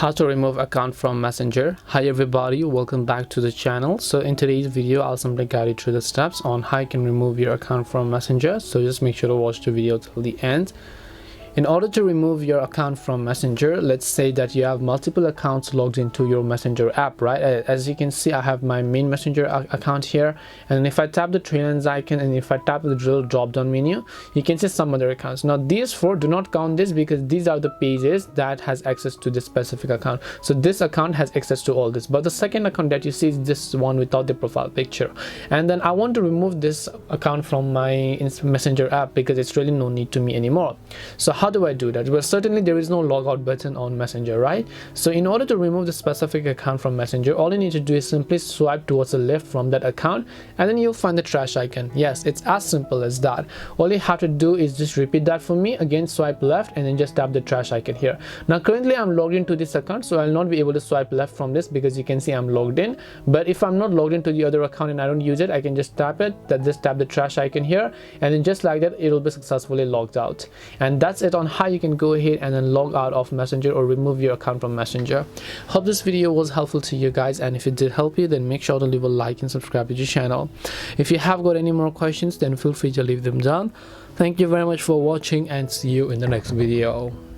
How to remove account from Messenger. Hi everybody, welcome back to the channel. So in today's video I'll simply guide you through the steps on how you can remove your account from Messenger, so just make sure to watch the video till the end. In order to remove your account from Messenger, let's say that you have multiple accounts logged into your Messenger app, right? As you can see, I have my main Messenger account here, and if I tap the three lines icon and if I tap the little drop down menu, you can see some other accounts. Now these four, do not count this because these are the pages that has access to this specific account. So this account has access to all this, but the second account that you see is this one without the profile picture. And then I want to remove this account from my Messenger app because it's really no need to me anymore. So how do I do that? Well, certainly there is no logout button on Messenger, right? So in order to remove the specific account from Messenger, all you need to do is simply swipe towards the left from that account, and then you'll find the trash icon. Yes, it's as simple as that. All you have to do is just repeat that for me. Again, swipe left and then just tap the trash icon here. Now currently I'm logged into this account, so I'll not be able to swipe left from this because you can see I'm logged in. But if I'm not logged into the other account and I don't use it, I can just tap it, just tap the trash icon here, and then just like that it'll be successfully logged out. And that's it on how you can go ahead and then log out of Messenger or remove your account from Messenger. Hope this video was helpful to you guys, and if it did help you, then make sure to leave a like and subscribe to the channel. If you have got any more questions, then feel free to leave them down. Thank you very much for watching and see you in the next video.